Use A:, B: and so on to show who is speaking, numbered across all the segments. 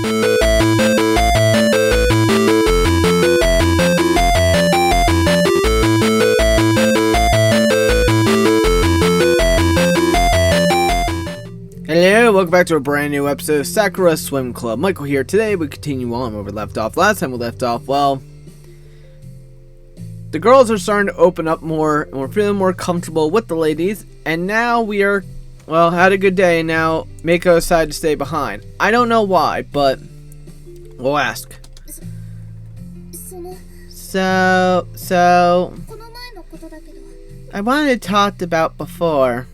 A: Hello, welcome back to a brand new episode of Sakura Swim Club. Michael here. Today we continue on where we left off. Last time we left off, well, the girls are starting to open up more and we're feeling more comfortable with the ladies. And now we are, well, had a good day and now Mako decided to stay behind. I don't know why, but we'll ask. So, I wanted to talk about before.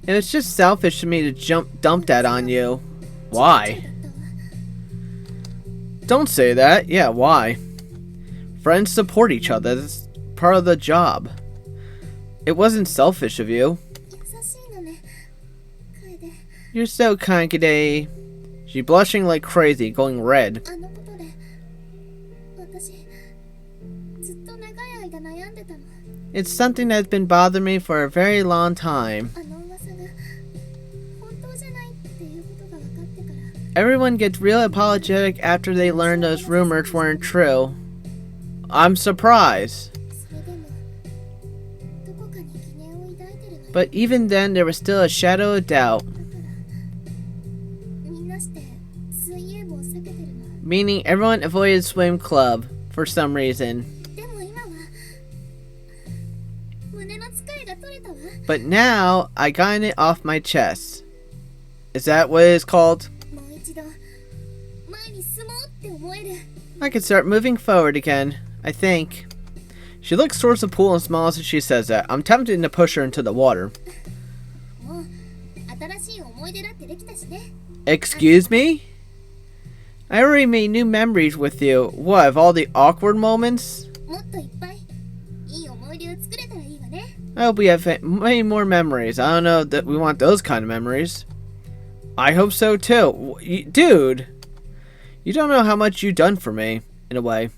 A: It was just selfish of me to dump that on you. Why? Don't say that. Yeah, why? Friends support each other. That's part of the job. It wasn't selfish of you. You're so kind, Kaede. She's blushing like crazy, going red. It's something that's been bothering me for a very long time. Everyone gets real apologetic after they learn those rumors weren't true. I'm surprised. But even then, there was still a shadow of doubt. Meaning everyone avoided swim club for some reason. But now, I got it off my chest. Is that what it's called? I can start moving forward again, I think. She looks towards the pool and smiles as she says that. I'm tempted to push her into the water. Excuse me? I already made new memories with you. What, of all the awkward moments? I hope we have many more memories. I don't know that we want those kind of memories. I hope so too. Dude, you don't know how much you've done for me, in a way.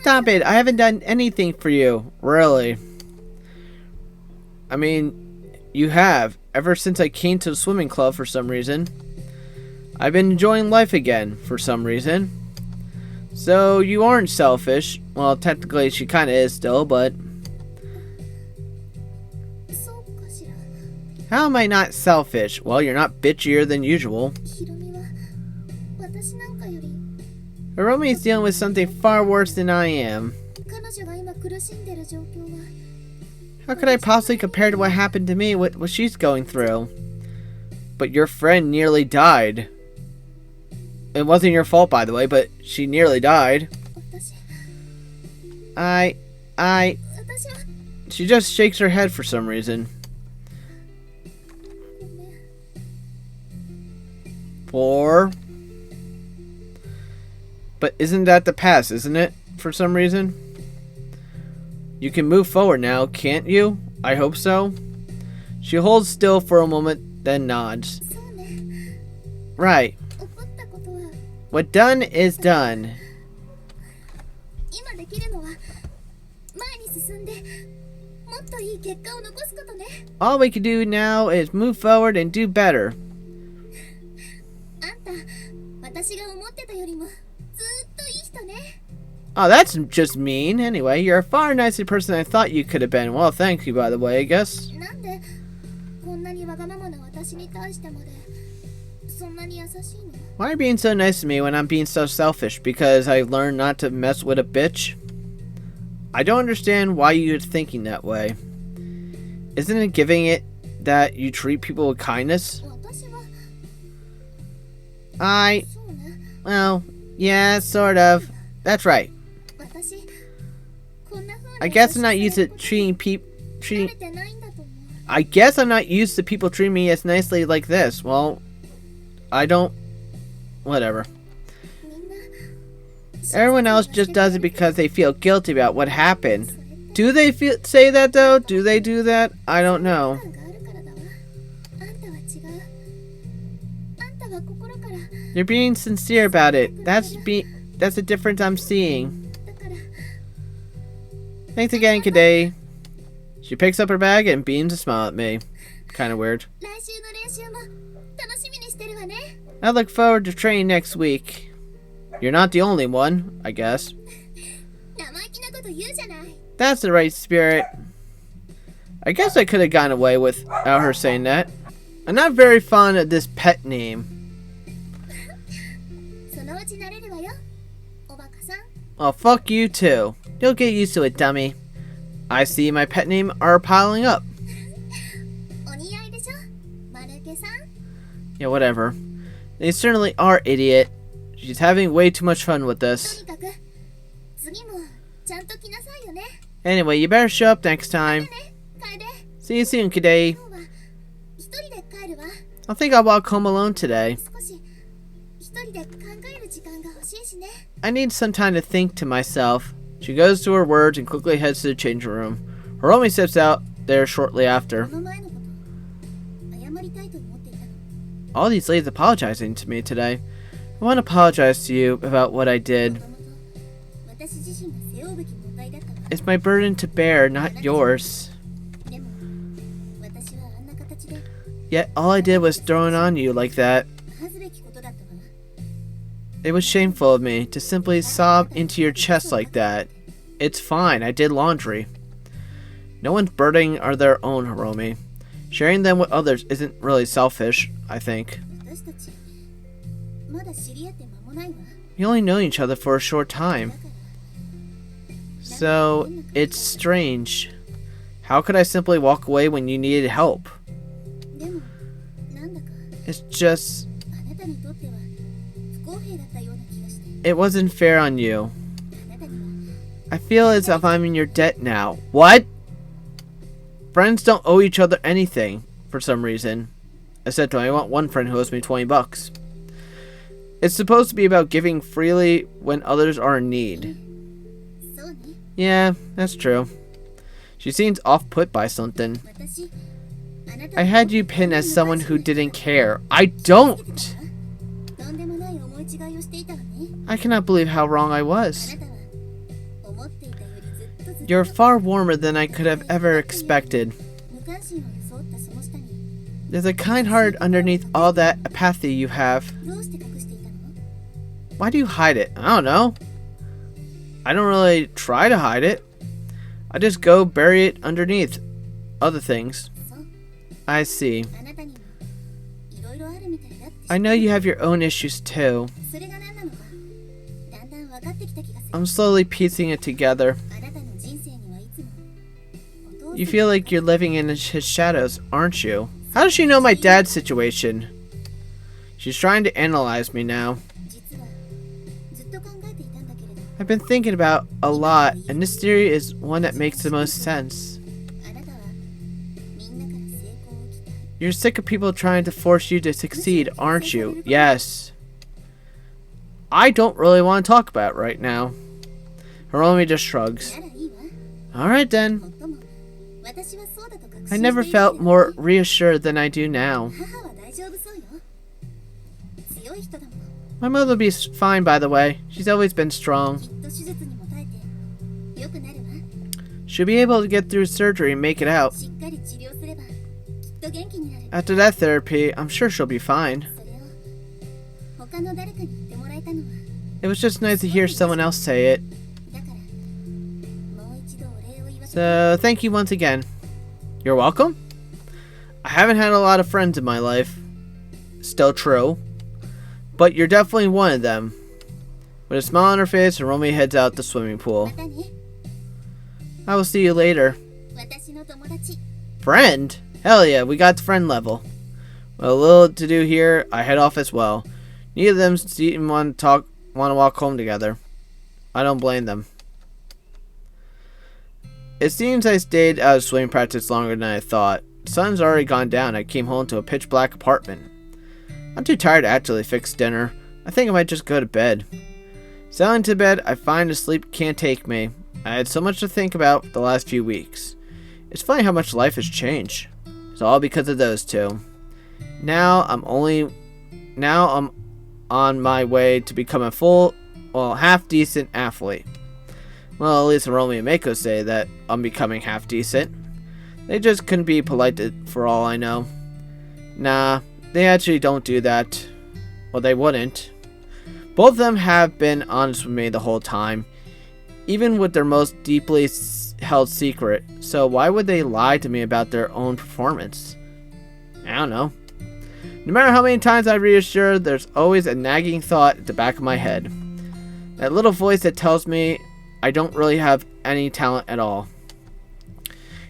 A: Stop it, I haven't done anything for you, really. I mean, you have, ever since I came to the swimming club for some reason. I've been enjoying life again, for some reason. So, you aren't selfish. Well, technically she kinda is still, but... How am I not selfish? Well, you're not bitchier than usual. Hiromi is dealing with something far worse than I am. How could I possibly compare to what happened to me, what she's going through? But your friend nearly died. It wasn't your fault, by the way, but she nearly died. She just shakes her head for some reason. But isn't that the past, isn't it? For some reason? You can move forward now, can't you? I hope so. She holds still for a moment, then nods. Right. What done is done. All we can do now is move forward and do better. Oh, that's just mean. Anyway, you're a far nicer person than I thought you could have been. Well, thank you, by the way, I guess. Why are you being so nice to me when I'm being so selfish? Because I learned not to mess with a bitch? I don't understand why you're thinking that way. Isn't it giving it that you treat people with kindness? Well, yeah, sort of. That's right. I guess I'm not used to I guess I'm not used to people treating me as nicely like this. Well, I don't... Whatever. Everyone else just does it because they feel guilty about what happened. Do they say that though? Do they do that? I don't know. You're being sincere about it. That's the difference I'm seeing. Thanks again, Kaede. She picks up her bag and beams a smile at me. Kinda weird.
B: 来週の練習も楽しみにしてるわね。
A: I look forward to training next week. You're not the only one, I guess.
B: 生意気なこと言うじゃない。
A: That's the right spirit. I guess I could have gotten away without her saying that. I'm not very fond of this pet name.
B: そのうち慣れるわよ。おバカさん。
A: Oh, fuck you too. You'll get used to it, dummy. I see my pet name are piling up.
B: お似合いでしょ。マルケさん。
A: Yeah, whatever. They certainly are, idiot. She's having way too much fun with
B: と
A: this.
B: にかく次もちゃんと来なさいよね。
A: Anyway, you better show up next time.
B: ね、楓。
A: See you soon, Kidei.
B: 今日は一人で帰るわ。
A: I think I'll walk home alone today.
B: 少し一人で考える時間が欲しいしね。
A: I need some time to think to myself. She goes to her words and quickly heads to the changing room. Hiromi steps out there shortly after.
B: この前のこと謝りたいと思っていたの。
A: All these ladies apologizing to me today. I want to apologize to you about what I
B: も
A: did.
B: ともと私自身が背負うべき問題だったわ。
A: It's my burden to bear, not yours.
B: でも私はあんな形で
A: Yet all I did was throw it on you like that.
B: 恥ずべきことだったわ。
A: It was shameful of me to simply sob into your chest like that. It's fine, I did laundry. No one's burdening are their own, Hiromi. Sharing them with others isn't really selfish, I think.
B: 私たちまだ知り合って間もないわ。
A: We only know each other for a short
B: だ
A: time.
B: から
A: So, it's strange. How could I simply walk away when you needed help?
B: でもなんだか
A: It's just,
B: あなたにとっては不公平だったような気がして。
A: it wasn't fair on you.
B: あなたには
A: I feel as if I'm in your debt now. What? Friends don't owe each other anything, for some reason. Except I want one friend who owes me $20. It's supposed to be about giving freely when others are in need.
B: そうね。
A: Yeah, that's true. She seems off-put by something.
B: 私あなた
A: I had you pinned as someone who didn't care. I don't!
B: とんでもない思い違いをしていたわね。
A: I cannot believe how wrong I
B: あ
A: was.
B: なたは思っていたよりずっとずっと
A: You're far warmer than I could have ever expected.
B: 無関心を装ったその下に
A: There's a kind heart underneath all that apathy you have.
B: どうして隠していたの？
A: Why do you hide it? I don't know. I don't really try to hide it. I just go bury it underneath other things.
B: そう、
A: I see.
B: あなたにもいろいろあるみたいだって。
A: I know you have your own issues too.
B: それが何なのかだんだん分かってきた気がする。
A: I'm slowly piecing it together.
B: あなたの人生にはいつもお父
A: You
B: さん
A: feel like you're living in his shadows, aren't you? How does she know my dad's situation? She's trying to analyze me now.
B: 実はずっと考えていたんだけれど、
A: I've been thinking about a lot, and this theory is one that makes the most sense.
B: あなたはみんなから成功を期待。
A: You're sick of people trying to force you to succeed, aren't you? Yes. I don't really want to talk about it right now. Hiromi just shrugs.
B: ならいいわ。
A: Alright
B: も
A: then.
B: っとも私はそうだと確信して
A: I
B: いる
A: never
B: けれど
A: felt more reassured than I do now.
B: 母は大丈夫そうよ。強い人だもん。
A: My mother will be fine, by the way. She's always been strong.
B: きっと手術にも耐えて良くなるわ。
A: She'll be able to get through surgery and make it out.
B: しっかり治療すればきっと元気になる。
A: After that therapy, I'm sure she'll be fine.
B: それを他の誰かに言ってもらえたのは
A: It was just nice to hear someone else say it.
B: だからもう一度お礼を言わせて。
A: So, thank you once again. You're welcome? I haven't had a lot of friends in my life. Still true. But you're definitely one of them. With a smile on her face, Hiromi heads out the swimming
B: ま
A: pool.
B: たね。
A: I will see you later.
B: 私の友達。
A: Friend? Hell yeah, we got to friend level. With a little to do here, I head off as well. Neither of them seem want to walk home together. I don't blame them. It seems I stayed out of swimming practice longer than I thought. The sun's already gone down. I came home to a pitch black apartment. I'm too tired to actually fix dinner. I think I might just go to bed. Settling to bed, I find the sleep can't take me. I had so much to think about the last few weeks. It's funny how much life has changed. It's all because of those two. Now I'm on my way to become a half-decent athlete. Well, at least Hiromi and Mako say that I'm becoming half-decent. They just couldn't be polite for all I know. Nah, they actually don't do that. Well, they wouldn't. Both of them have been honest with me the whole time, even with their most deeply held secret. So why would they lie to me about their own performance? I don't know. No matter how many times I reassure, there's always a nagging thought at the back of my head. That little voice that tells me I don't really have any talent at all.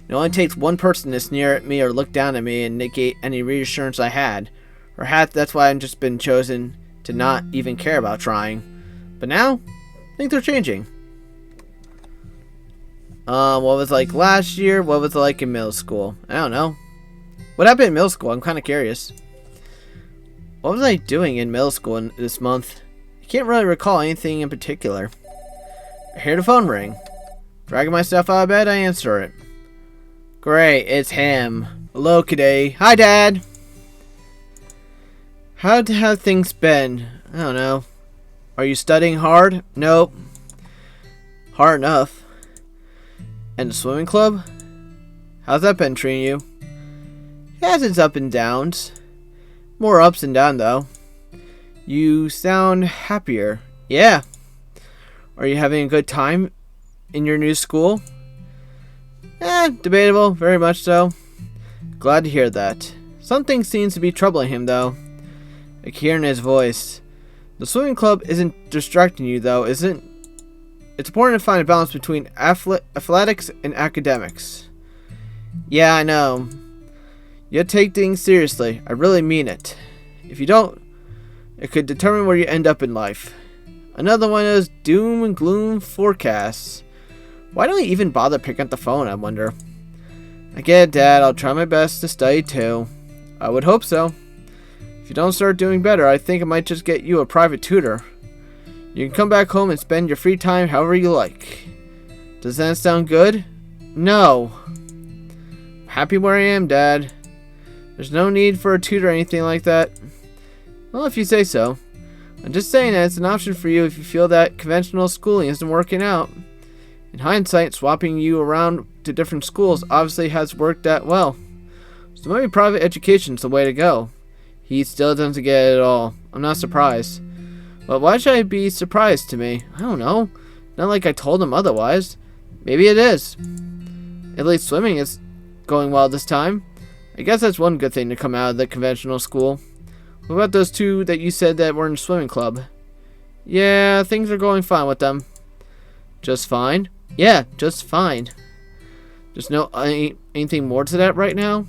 A: It only takes one person to sneer at me or look down at me and negate any reassurance I had. Perhaps that's why I've just been chosen to not even care about trying. But now, things are changing. What was it like last year? What was it like in middle school? I don't know. What happened in middle school? I'm kind of curious. What was I doing in middle school this month? I can't really recall anything in particular. I hear the phone ring. Dragging myself out of bed, I answer it. Great, it's him. Hello, Kade. Hi, Dad. How have things been? I don't know. Are you studying hard? Nope. Hard enough. And the swimming club? How's that been treating you? It has its ups and downs. More ups than downs, though. You sound happier. Yeah. Are you having a good time in your new school? Debatable. Very much so. Glad to hear that. Something seems to be troubling him, though. I can hear in his voice. The swimming club isn't distracting you, though, isn't? It's important to find a balance between athletics and academics. Yeah, I know. You take things seriously. I really mean it. If you don't, it could determine where you end up in life. Another one of those doom and gloom forecasts. Why don't you even bother picking up the phone, I wonder? I get it, Dad. I'll try my best to study, too. I would hope so. If you don't start doing better, I think I might just get you a private tutor. You can come back home and spend your free time however you like. Does that sound good? No. I'm happy where I am, Dad. There's no need for a tutor or anything like that. Well, if you say so. I'm just saying that it's an option for you if you feel that conventional schooling isn't working out. In hindsight, swapping you around to different schools obviously has worked out well. So maybe private education's the way to go. He still doesn't get it at all. I'm not surprised. But why should I be surprised to me? I don't know. Not like I told him otherwise. Maybe it is. At least swimming is going well this time. I guess that's one good thing to come out of the conventional school. What about those two that you said that were in the swimming club? Yeah, things are going fine with them. Just fine? Yeah, just fine. There's no anything more to that right now?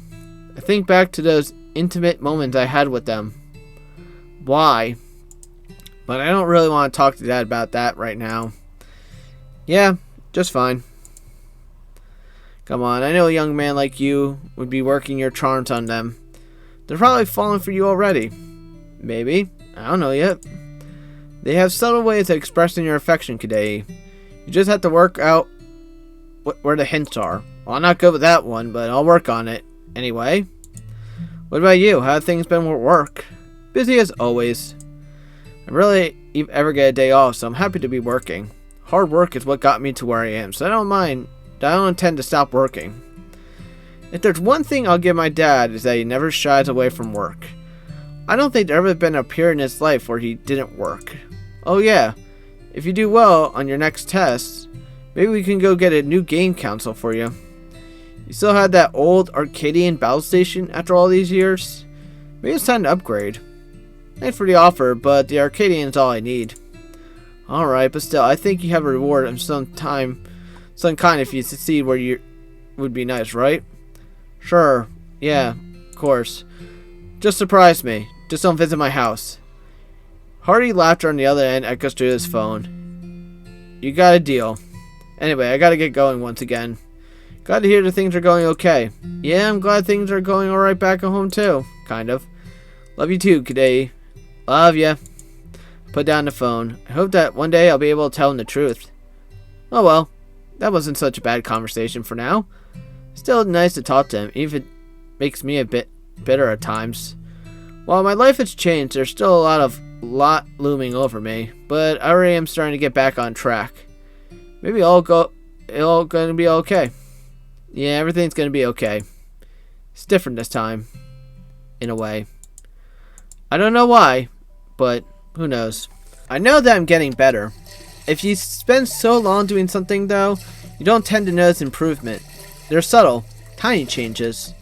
A: I think back to those intimate moments I had with them. Why? But I don't really want to talk to Dad about that right now. Yeah, just fine. Come on, I know a young man like you would be working your charms on them. They're probably falling for you already. Maybe. I don't know yet. They have subtle ways of expressing your affection, Kade. You just have to work out where the hints are. Well, I'm not good with that one, but I'll work on it. Anyway. What about you? How have things been with work? Busy as always. I rarely ever get a day off, so I'm happy to be working. Hard work is what got me to where I am, so I don't intend to stop working. If there's one thing I'll give my dad is that he never shies away from work. I don't think there's ever been a period in his life where he didn't work. Oh yeah, if you do well on your next test, maybe we can go get a new game console for you. You still had that old Arcadian battle station after all these years? Maybe it's time to upgrade. Thanks for the offer, but the Arcadian is all I need. Alright, but still, I think you have a reward of some kind if you succeed where you would be nice, right? Sure, yeah, of course. Just surprise me. Just don't visit my house. Hearty laughter on the other end echoes through his phone. You got a deal. Anyway, I gotta get going once again. Glad to hear that things are going okay. Yeah, I'm glad things are going alright back at home too. Kind of. Love you too, Kade. Love ya. Put down the phone. I hope that one day I'll be able to tell him the truth. Oh well. That wasn't such a bad conversation for now. Still nice to talk to him, even if it makes me a bit bitter at times. While my life has changed, there's still a lot looming over me, but I already am starting to get back on track. Maybe it'll all gonna be okay. Yeah, everything's gonna be okay. It's different this time. In a way. I don't know why, but who knows. I know that I'm getting better. If you spend so long doing something though, you don't tend to notice improvement. They're subtle, tiny changes.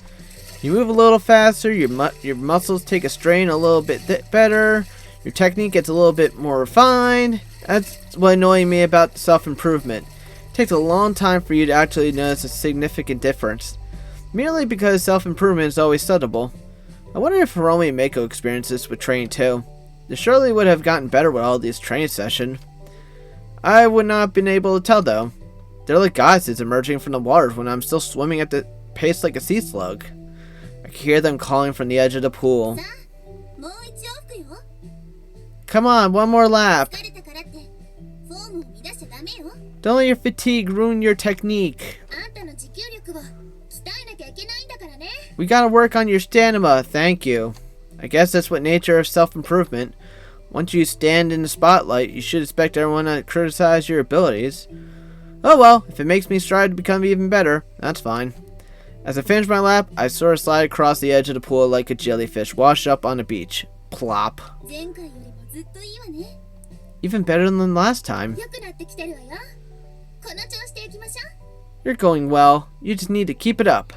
A: You move a little faster, your muscles take a strain a little bit better, your technique gets a little bit more refined. That's what annoys me about self-improvement. It takes a long time for you to actually notice a significant difference. Merely because self-improvement is always subtle. I wonder if Hiromi and Mako experienced this with training too. They surely would have gotten better with all these training sessions. I would not have been able to tell though. They're like goddesses emerging from the waters when I'm still swimming at the pace like a sea slug. I can hear them calling from the edge of the pool. Come on, one more lap. Don't let your fatigue ruin your technique. We gotta work on your stamina, thank you. I guess that's what nature of self-improvement. Once you stand in the spotlight, you should expect everyone to criticize your abilities. Oh well, if it makes me strive to become even better, that's fine. As I finish my lap, I sort of slide across the edge of the pool like a jellyfish washed up on the beach. Plop. Even better than last time. You're going well. You just need to keep it up.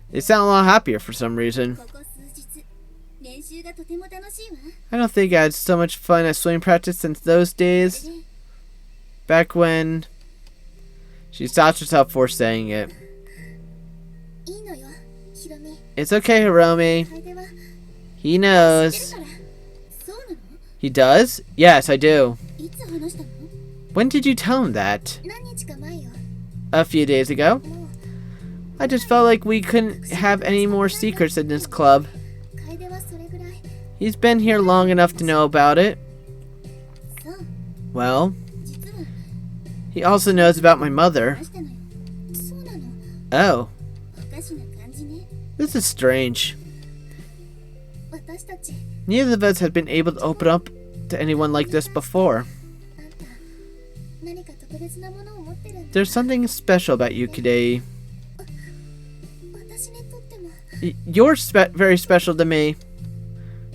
A: They sound a lot happier for some reason. I don't think I had so much fun at swimming practice since those days. Back when... She stopped herself before saying it. It's okay, Hiromi. He knows. He does? Yes, I do. When did you tell him that? A few days ago. I just felt like we couldn't have any more secrets in this club. He's been here long enough to know about it. Well, he also knows about my mother. Oh. This is strange. Neither of us had been able to open up to anyone like this before. There's something special about you, Kidei. You're very special to me.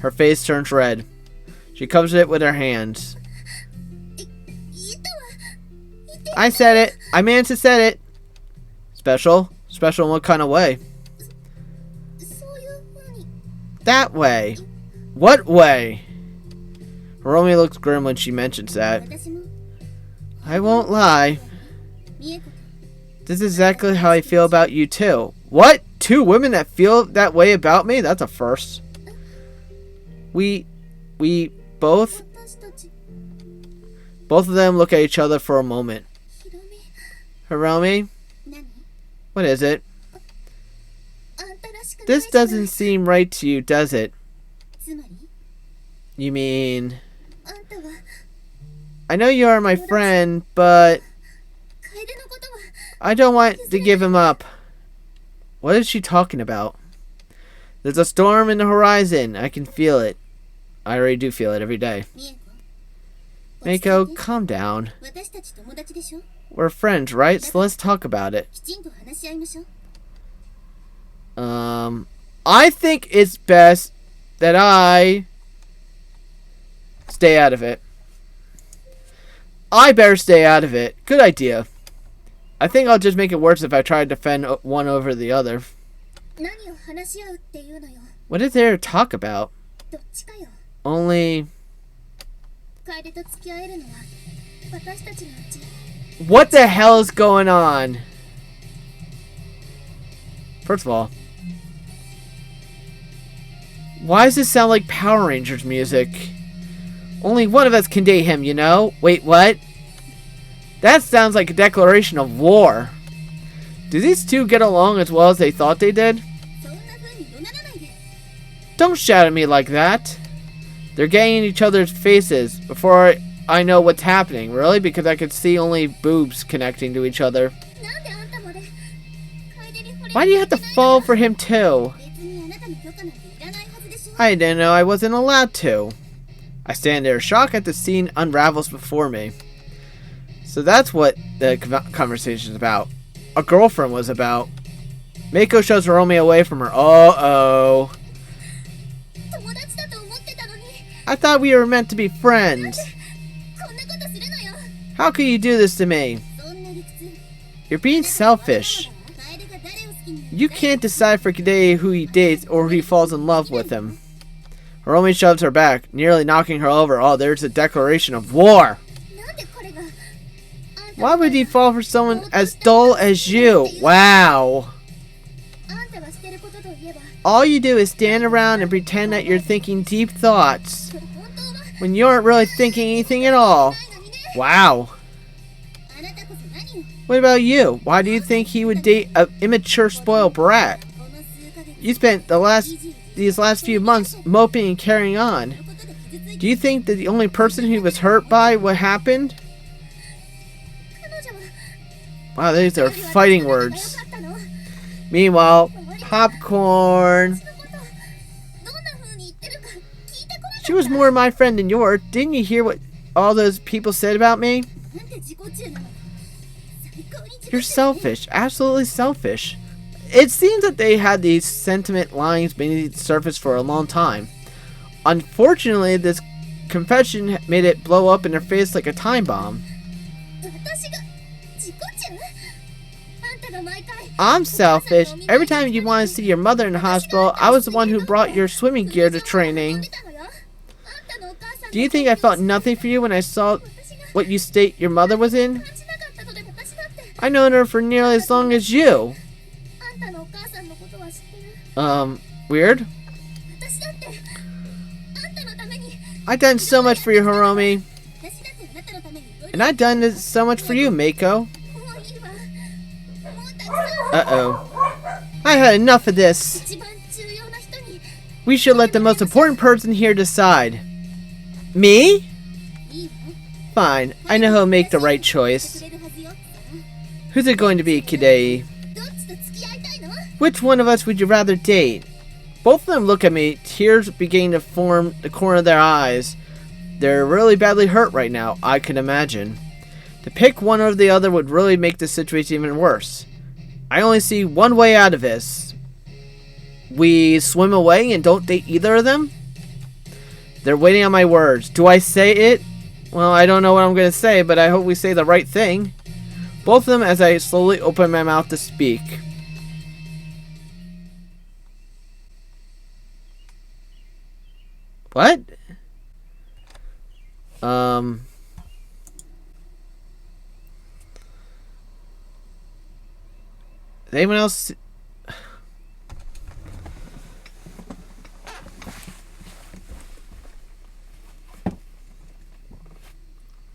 A: Her face turns red. She covers it with her hands. I said it. I meant to said it. Special? Special in what kind of way? That way. What way? Hiromi looks grim when she mentions that. I won't lie. This is exactly how I feel about you too. What? Two women that feel that way about me? That's a first. We both of them look at each other for a moment. Hiromi? What is it? This doesn't seem right to you, does it? You mean... I know you are my friend, but... I don't want to give him up. What is she talking about? There's a storm in the horizon. I can feel it. I already do feel it every day. Mako, calm down. We're friends, right? So let's talk about it. I think it's best that I stay out of it. I better stay out of it. Good idea. I think I'll just make it worse if I try to defend one over the other. What is there to talk about? Only... What the hell is going on? First of all, why does this sound like Power Rangers music? Only one of us can date him, you know? Wait, what? That sounds like a declaration of war. Do these two get along as well as they thought they did? Don't shout at me like that. They're getting in each other's faces before I know what's happening. Really? Because I could see only boobs connecting to each other. Why do you have to fall for him too? I didn't know I wasn't allowed to. I stand there, shocked at the scene unravels before me. So that's what the conversation is about. A girlfriend was about. Mako shoves Hiromi away from her. Uh-oh.
B: 友達だと思ってたのに
A: I thought we were meant to be friends.
B: こんなことするのよ
A: How could you do this to me?
B: そんな理屈
A: You're being selfish.
B: 楓が誰を好きに
A: You can't decide for Kidei who he dates or who he falls in love with him. Hiromi shoves her back, nearly knocking her over. Oh, there's a declaration of war.
B: なんでこれが
A: Why would he fall for someone as dull as you? Wow.
B: あんたがしてることといえば
A: All you do is stand around and pretend that you're thinking deep thoughts
B: それ本当は
A: when you aren't really thinking anything at all.
B: ないのにね
A: Wow.
B: あなたこそ何を
A: What about you? Why do you think he would date an immature spoiled brat?
B: この数ヶ月
A: You spent these last few months moping and carrying on.
B: のことで傷つい
A: Do
B: て
A: you think that the only person who was hurt by what happened?
B: 彼女は
A: Wow, these are fighting words.
B: 仲良かったの
A: Meanwhile, popcorn.
B: 私のことどんな風に言ってるか聞いてこなかった
A: She was more my friend than yours. Didn't you hear what all those people said about me?
B: なんて自己中なの最高に自己
A: You're
B: 中
A: selfish. Absolutely selfish. It seems that they had these sentiment lines beneath the surface for a long time. Unfortunately, this confession made it blow up in her face like a time bomb.
B: 私が自己中あんたが毎回
A: I'm selfish. Every time you want to see your mother in the hospital, I was the one who brought your swimming gear to training. Do you think I felt nothing for you when I saw what you state your mother was in? I've known her for nearly as long as you. Weird? I've done so much for you, Hiromi. And I've done so much for you, Mako. Uh-oh. I had enough of this. We should let the most important person here decide. Me? Fine. I know who'll make the right choice. Who's it going to be, Kidei? Which one of us would you rather date? Both of them look at me, tears beginning to form the corner of their eyes. They're really badly hurt right now, I can imagine. To pick one over the other would really make the situation even worse. I only see one way out of this. We swim away and don't date either of them? They're waiting on my words. Do I say it? Well, I don't know what I'm going to say, but I hope we say the right thing. Both of them as I slowly open my mouth to speak. What? Anyone else?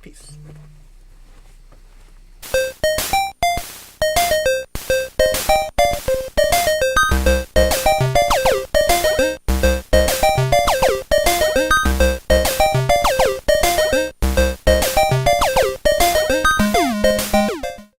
A: Peace.